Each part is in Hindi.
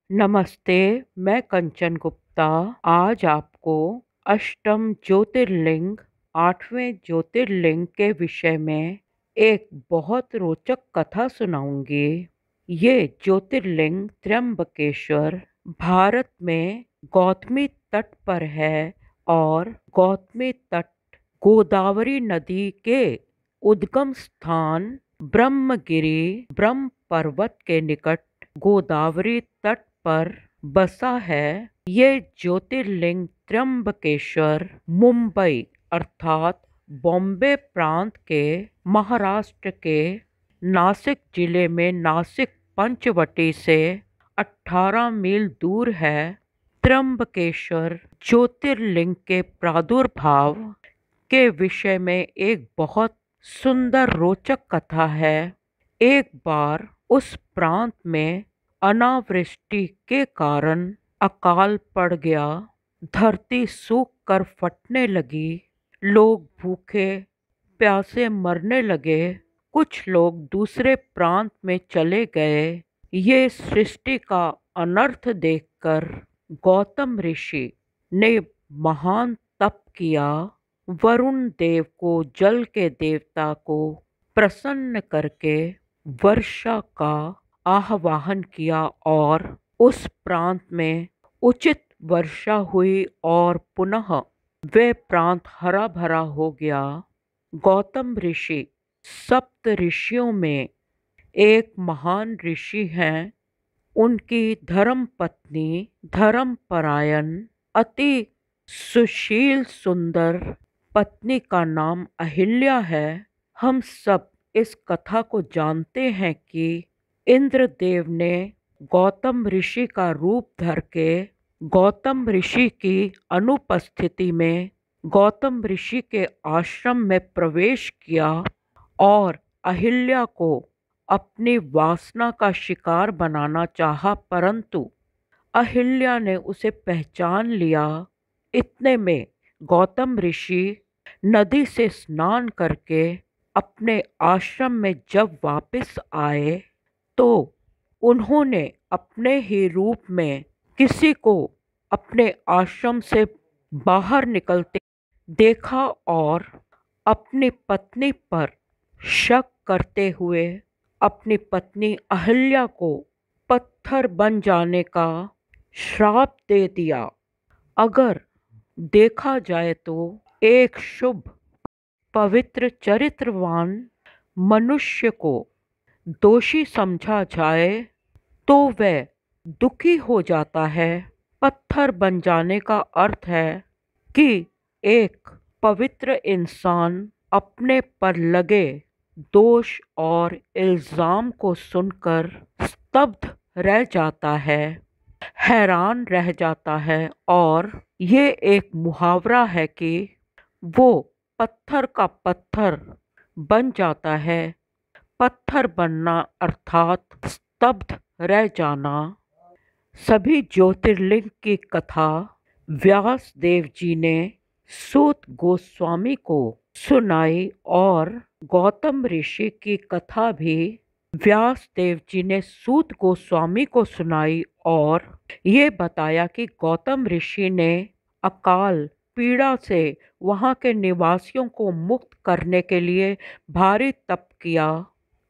नमस्ते, मैं कंचन गुप्ता आज आपको अष्टम ज्योतिर्लिंग, 8वें ज्योतिर्लिंग के विषय में एक बहुत रोचक कथा सुनाऊंगी। ये ज्योतिर्लिंग त्र्यंबकेश्वर भारत में गौतमी तट पर है और गौतमी तट गोदावरी नदी के उद्गम स्थान ब्रह्मगिरि ब्रह्म पर्वत के निकट गोदावरी तट पर बसा है। ये ज्योतिर्लिंग त्र्यंबकेश्वर मुंबई अर्थात बॉम्बे प्रांत के महाराष्ट्र के नासिक जिले में नासिक पंचवटी से 18 मील दूर है। त्र्यंबकेश्वर ज्योतिर्लिंग के प्रादुर्भाव के विषय में एक बहुत सुंदर रोचक कथा है। एक बार उस प्रांत में अनावृष्टि के कारण अकाल पड़ गया। धरती सूख कर फटने लगी। लोग भूखे प्यासे मरने लगे। कुछ लोग दूसरे प्रांत में चले गए। ये सृष्टि का अनर्थ देखकर गौतम ऋषि ने महान तप किया। वरुण देव को, जल के देवता को प्रसन्न करके वर्षा का आह्वान किया और उस प्रांत में उचित वर्षा हुई और पुनः वे प्रांत हरा भरा हो गया। गौतम ऋषि सप्त ऋषियों में एक महान ऋषि हैं। उनकी धर्म पत्नी धर्मपरायण अति सुशील सुंदर पत्नी का नाम अहिल्या है। हम सब इस कथा को जानते हैं कि इंद्रदेव ने गौतम ऋषि का रूप धर के गौतम ऋषि की अनुपस्थिति में गौतम ऋषि के आश्रम में प्रवेश किया और अहिल्या को अपनी वासना का शिकार बनाना चाहा, परंतु अहिल्या ने उसे पहचान लिया। इतने में गौतम ऋषि नदी से स्नान करके अपने आश्रम में जब वापस आए तो उन्होंने अपने ही रूप में किसी को अपने आश्रम से बाहर निकलते देखा और अपनी पत्नी पर शक करते हुए अपनी पत्नी अहिल्या को पत्थर बन जाने का श्राप दे दिया। अगर देखा जाए तो एक शुभ पवित्र चरित्रवान मनुष्य को दोषी समझा जाए तो वह दुखी हो जाता है। पत्थर बन जाने का अर्थ है कि एक पवित्र इंसान अपने पर लगे दोष और इल्जाम को सुनकर स्तब्ध रह जाता है, हैरान रह जाता है और ये एक मुहावरा है कि वो पत्थर का पत्थर बन जाता है। पत्थर बनना अर्थात स्तब्ध रह जाना। सभी ज्योतिर्लिंग की कथा व्यास देव जी ने सूत गोस्वामी को सुनाई और गौतम ऋषि की कथा भी व्यास देव जी ने सूत गोस्वामी को सुनाई और ये बताया कि गौतम ऋषि ने अकाल पीड़ा से वहाँ के निवासियों को मुक्त करने के लिए भारी तप किया।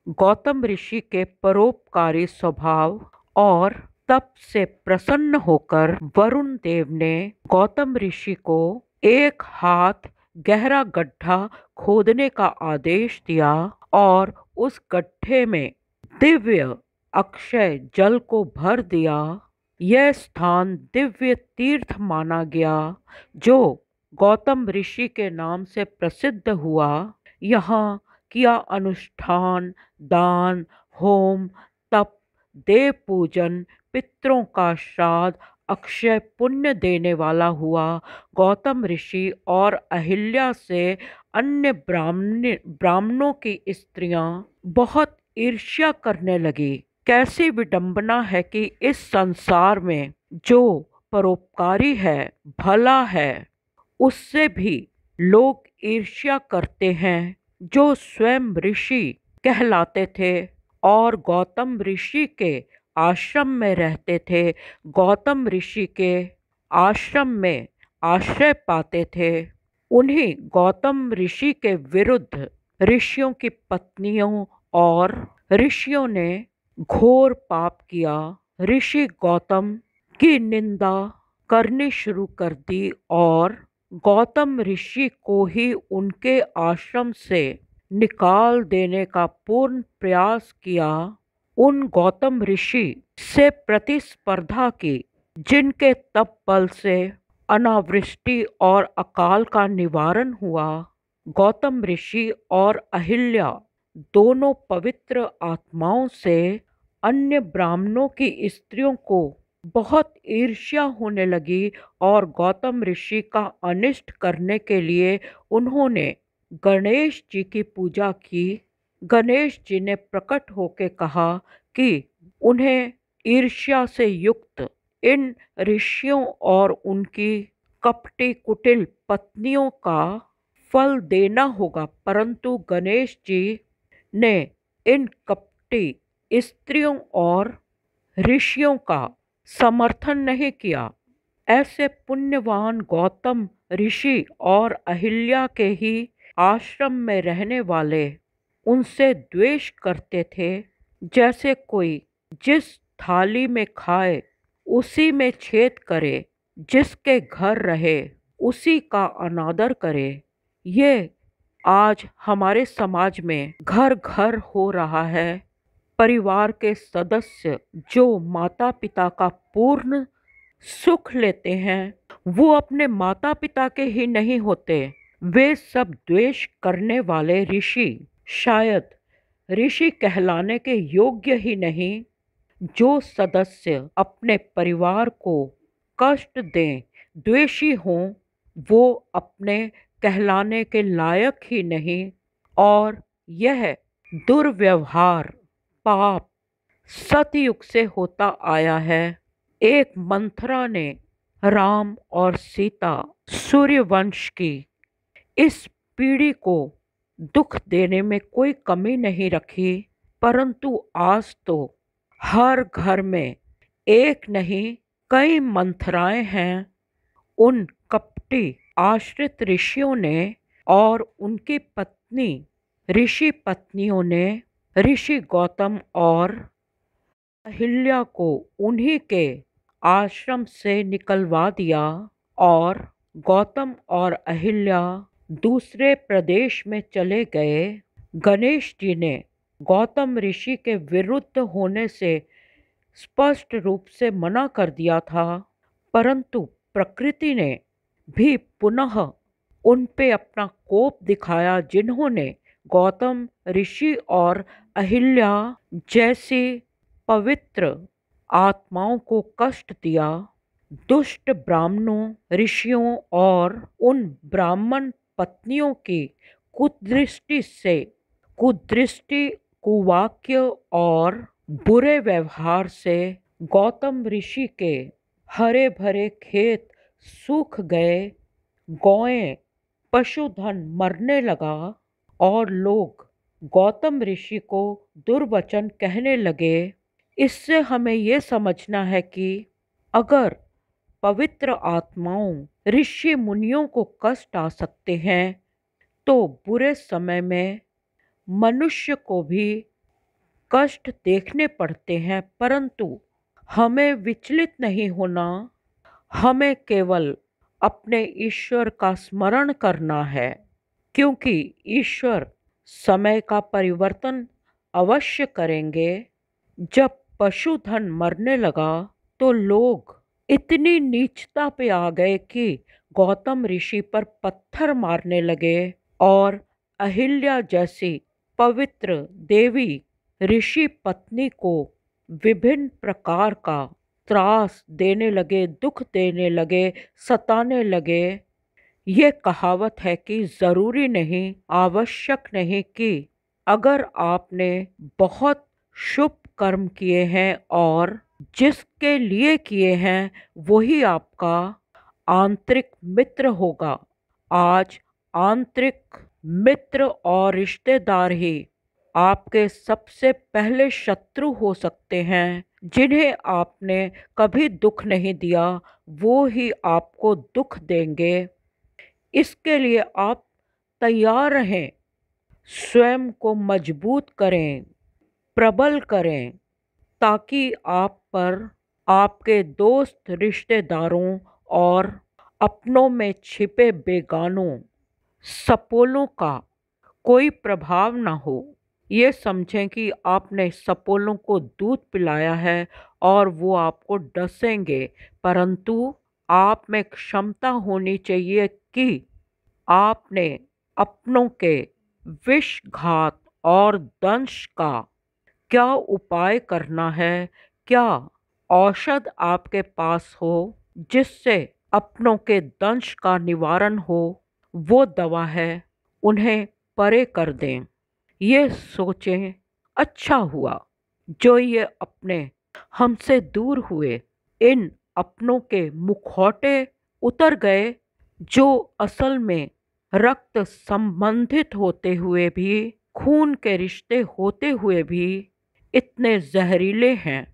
गौतम ऋषि के परोपकारी स्वभाव और तप से प्रसन्न होकर वरुण देव ने गौतम ऋषि को 1 हाथ गहरा गड्ढा खोदने का आदेश दिया और उस गड्ढे में दिव्य अक्षय जल को भर दिया। यह स्थान दिव्य तीर्थ माना गया जो गौतम ऋषि के नाम से प्रसिद्ध हुआ। यहाँ किया अनुष्ठान, दान, होम, तप, देव पूजन, पितरों का श्राद्ध अक्षय पुण्य देने वाला हुआ। गौतम ऋषि और अहिल्या से अन्य ब्राह्मणों की स्त्रियां बहुत ईर्ष्या करने लगी। कैसी विडंबना है कि इस संसार में जो परोपकारी है, भला है, उससे भी लोग ईर्ष्या करते हैं। जो स्वयं ऋषि कहलाते थे और गौतम ऋषि के आश्रम में रहते थे, गौतम ऋषि के आश्रम में आश्रय पाते थे, उन्हीं गौतम ऋषि के विरुद्ध ऋषियों की पत्नियों और ऋषियों ने घोर पाप किया। ऋषि गौतम की निंदा करनी शुरू कर दी और गौतम ऋषि को ही उनके आश्रम से निकाल देने का पूर्ण प्रयास किया। उन गौतम ऋषि से प्रतिस्पर्धा की जिनके तप बल से अनावृष्टि और अकाल का निवारण हुआ। गौतम ऋषि और अहिल्या दोनों पवित्र आत्माओं से अन्य ब्राह्मणों की स्त्रियों को बहुत ईर्ष्या होने लगी और गौतम ऋषि का अनिष्ट करने के लिए उन्होंने गणेश जी की पूजा की। गणेश जी ने प्रकट होकर कहा कि उन्हें ईर्ष्या से युक्त इन ऋषियों और उनकी कपटी कुटिल पत्नियों का फल देना होगा, परंतु गणेश जी ने इन कपटी स्त्रियों और ऋषियों का समर्थन नहीं किया। ऐसे पुण्यवान गौतम ऋषि और अहिल्या के ही आश्रम में रहने वाले उनसे द्वेष करते थे। जैसे कोई जिस थाली में खाए उसी में छेद करे, जिसके घर रहे उसी का अनादर करे। ये आज हमारे समाज में घर घर हो रहा है। परिवार के सदस्य जो माता पिता का पूर्ण सुख लेते हैं, वो अपने माता पिता के ही नहीं होते। वे सब द्वेष करने वाले ऋषि शायद ऋषि कहलाने के योग्य ही नहीं। जो सदस्य अपने परिवार को कष्ट दें, द्वेषी हों, वो अपने कहलाने के लायक ही नहीं। और यह दुर्व्यवहार पाप सतयुग से होता आया है। एक मंथरा ने राम और सीता सूर्यवंश की इस पीढ़ी को दुख देने में कोई कमी नहीं रखी, परंतु आज तो हर घर में एक नहीं कई मंथराएं हैं। उन कपटी आश्रित ऋषियों ने और उनकी पत्नी ऋषि पत्नियों ने ऋषि गौतम और अहिल्या को उन्हीं के आश्रम से निकलवा दिया और गौतम और अहिल्या दूसरे प्रदेश में चले गए। गणेश जी ने गौतम ऋषि के विरुद्ध होने से स्पष्ट रूप से मना कर दिया था, परंतु प्रकृति ने भी पुनः उन पे अपना कोप दिखाया, जिन्होंने गौतम ऋषि और अहिल्या जैसी पवित्र आत्माओं को कष्ट दिया। दुष्ट ब्राह्मणों, ऋषियों और उन ब्राह्मण पत्नियों की कुदृष्टि, कुवाक्य और बुरे व्यवहार से गौतम ऋषि के हरे भरे खेत सूख गए, गौएं पशुधन मरने लगा और लोग गौतम ऋषि को दुर्वचन कहने लगे। इससे हमें ये समझना है कि अगर पवित्र आत्माओं ऋषि मुनियों को कष्ट आ सकते हैं, तो बुरे समय में मनुष्य को भी कष्ट देखने पड़ते हैं, परंतु हमें विचलित नहीं होना। हमें केवल अपने ईश्वर का स्मरण करना है, क्योंकि ईश्वर समय का परिवर्तन अवश्य करेंगे। जब पशुधन मरने लगा तो लोग इतनी नीचता पे आ गए कि गौतम ऋषि पर पत्थर मारने लगे और अहिल्या जैसी पवित्र देवी ऋषि पत्नी को विभिन्न प्रकार का त्रास देने लगे, दुख देने लगे, सताने लगे। ये कहावत है कि ज़रूरी नहीं, आवश्यक नहीं कि अगर आपने बहुत शुभ कर्म किए हैं और जिसके लिए किए हैं वही आपका आंतरिक मित्र होगा। आज आंतरिक मित्र और रिश्तेदार ही आपके सबसे पहले शत्रु हो सकते हैं। जिन्हें आपने कभी दुख नहीं दिया वो ही आपको दुख देंगे। इसके लिए आप तैयार रहें। स्वयं को मजबूत करें, प्रबल करें, ताकि आप पर आपके दोस्त, रिश्तेदारों और अपनों में छिपे बेगानों, सपोलों का कोई प्रभाव ना हो। ये समझें कि आपने सपोलों को दूध पिलाया है और वो आपको डसेंगे, परंतु आप में क्षमता होनी चाहिए कि आपने अपनों के विषघात और दंश का क्या उपाय करना है, क्या औषध आपके पास हो जिससे अपनों के दंश का निवारण हो, वो दवा है, उन्हें परे कर दें। ये सोचें, अच्छा हुआ जो ये अपने हमसे दूर हुए। इन अपनों के मुखौटे उतर गए जो असल में रक्त संबंधित होते हुए भी, खून के रिश्ते होते हुए भी इतने जहरीले हैं।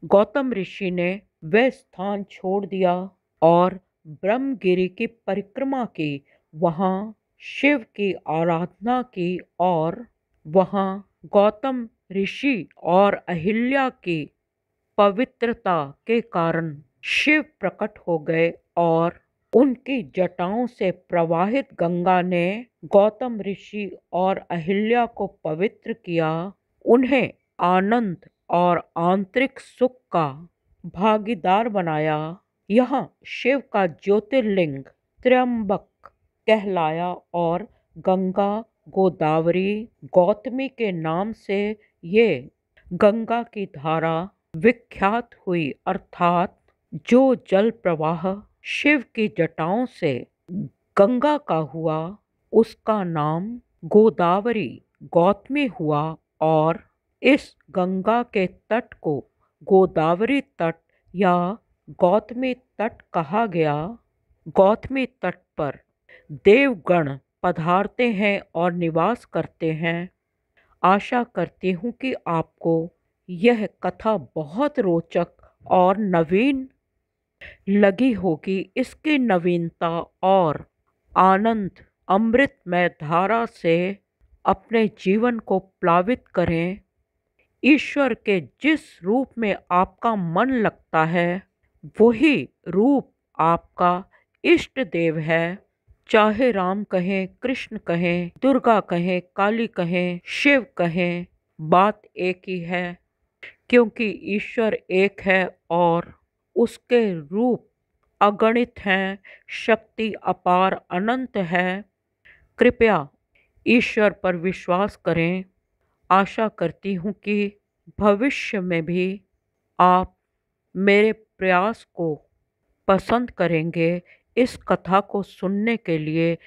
गौतम ऋषि ने वह स्थान छोड़ दिया और ब्रह्मगिरी की परिक्रमा की, वहाँ शिव की आराधना की और वहाँ गौतम ऋषि और अहिल्या की पवित्रता के कारण शिव प्रकट हो गए और उनकी जटाओं से प्रवाहित गंगा ने गौतम ऋषि और अहिल्या को पवित्र किया, उन्हें आनंद और आंतरिक सुख का भागीदार बनाया। यहाँ शिव का ज्योतिर्लिंग त्र्यंबक कहलाया और गंगा, गोदावरी, गौतमी के नाम से ये गंगा की धारा विख्यात हुई, अर्थात जो जल प्रवाह शिव की जटाओं से गंगा का हुआ उसका नाम गोदावरी गौतमी हुआ और इस गंगा के तट को गोदावरी तट या गौतमी तट कहा गया। गौतमी तट पर देवगण पधारते हैं और निवास करते हैं। आशा करती हूँ कि आपको यह कथा बहुत रोचक और नवीन लगी होगी। इसकी नवीनता और आनंद अमृतमय धारा से अपने जीवन को प्लावित करें। ईश्वर के जिस रूप में आपका मन लगता है वही रूप आपका इष्ट देव है। चाहे राम कहें, कृष्ण कहें, दुर्गा कहें, काली कहें, शिव कहें, बात एक ही है, क्योंकि ईश्वर एक है और उसके रूप अगणित हैं, शक्ति अपार अनंत है। कृपया ईश्वर पर विश्वास करें। आशा करती हूँ कि भविष्य में भी आप मेरे प्रयास को पसंद करेंगे। इस कथा को सुनने के लिए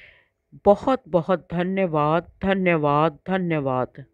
बहुत बहुत धन्यवाद, धन्यवाद, धन्यवाद।